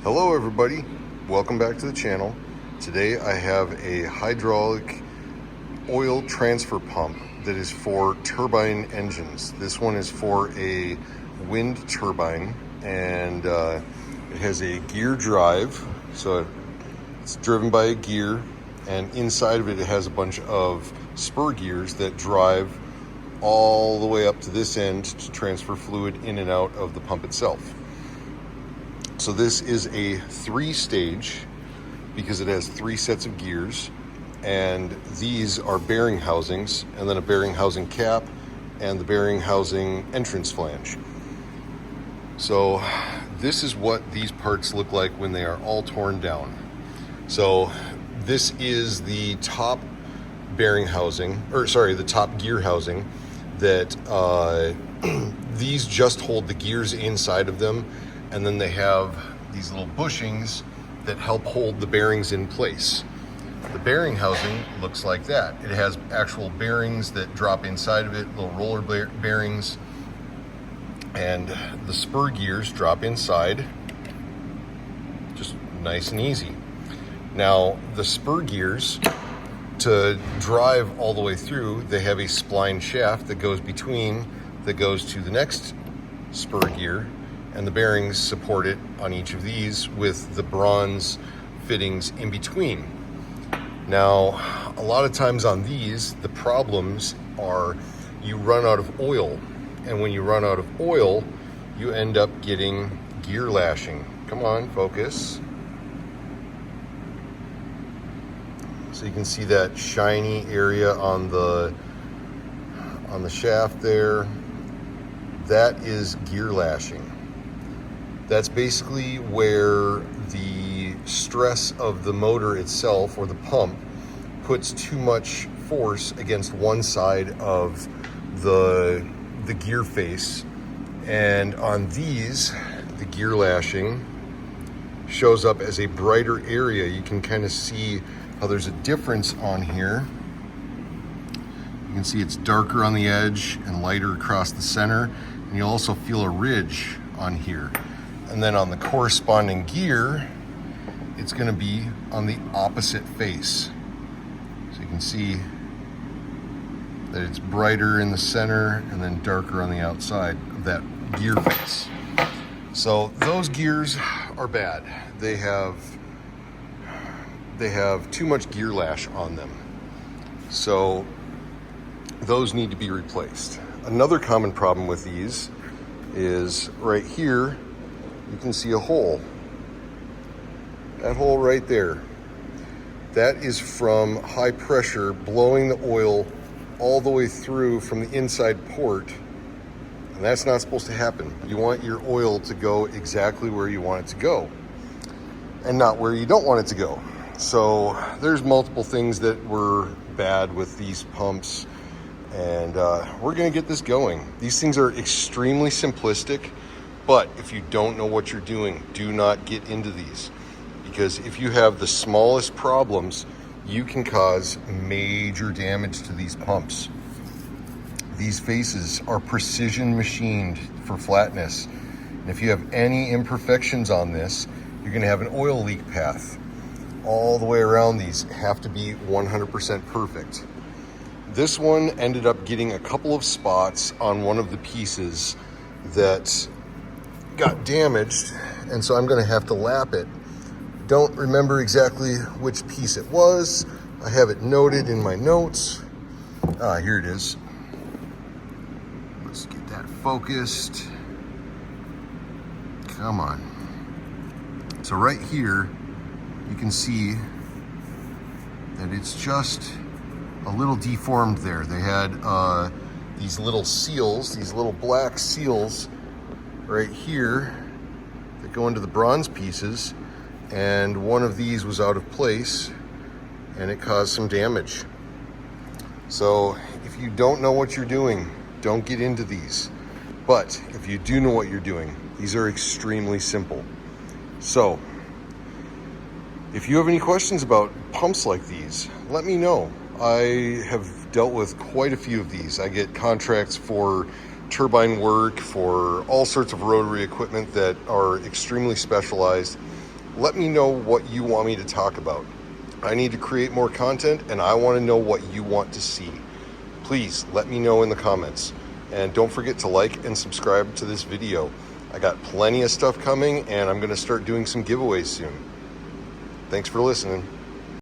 Hello everybody, welcome back to the channel. Today I have a hydraulic oil transfer pump that is for turbine engines. This one is for a wind turbine, and it has a gear drive, so it's driven by a gear, and inside of it it has a bunch of spur gears that drive all the way up to this end to transfer fluid in and out of the pump itself. So this is a 3-stage because it has 3 sets of gears, and these are bearing housings, and then a bearing housing cap and the bearing housing entrance flange. So this is what these parts look like when they are all torn down. So this is the top bearing housing, the top gear housing that these just hold the gears inside of them. And then they have these little bushings that help hold the bearings in place. The bearing housing looks like that. It has actual bearings that drop inside of it, little roller bearings, and the spur gears drop inside, just nice and easy. Now, the spur gears, to drive all the way through, they have a spline shaft that goes between, that goes to the next spur gear, and the bearings support it on each of these with the bronze fittings in between. Now, a lot of times on these, the problems are you run out of oil, and when you run out of oil, you end up getting gear lashing. Come on, focus. So you can see that shiny area on the shaft there. That is gear lashing. That's basically where the stress of the motor itself, or the pump, puts too much force against one side of the gear face. And on these, the gear lashing shows up as a brighter area. You can kind of see how there's a difference on here. You can see it's darker on the edge and lighter across the center. And you'll also feel a ridge on here. And then on the corresponding gear, it's going to be on the opposite face. So you can see that it's brighter in the center and then darker on the outside of that gear face. So those gears are bad. They have too much gear lash on them. So those need to be replaced. Another common problem with these is right here. You can see a hole. That hole right there. That is from high pressure blowing the oil all the way through from the inside port. And that's not supposed to happen. You want your oil to go exactly where you want it to go, and not where you don't want it to go. So there's multiple things that were bad with these pumps, and we're gonna get this going. These things are extremely simplistic. But if you don't know what you're doing, do not get into these, because if you have the smallest problems, you can cause major damage to these pumps. These faces are precision machined for flatness. And if you have any imperfections on this, you're gonna have an oil leak path. All the way around these have to be 100% perfect. This one ended up getting a couple of spots on one of the pieces that got damaged, and so I'm going to have to lap it. Don't remember exactly which piece it was. I have it noted in my notes. Here it is. Let's get that focused. Come on. So right here, you can see that it's just a little deformed there. They had these little seals, these little black seals right here that go into the bronze pieces, and one of these was out of place and it caused some damage. So if you don't know what you're doing, don't get into these. But if you do know what you're doing, these are extremely simple. So if you have any questions about pumps like these, let me know. I have dealt with quite a few of these. I get contracts for turbine work, for all sorts of rotary equipment that are extremely specialized. let me know what you want me to talk about. I need to create more content, and I want to know what you want to see. Please let me know in the comments. And don't forget to like and subscribe to this video. I got plenty of stuff coming, and I'm going to start doing some giveaways soon. Thanks for listening.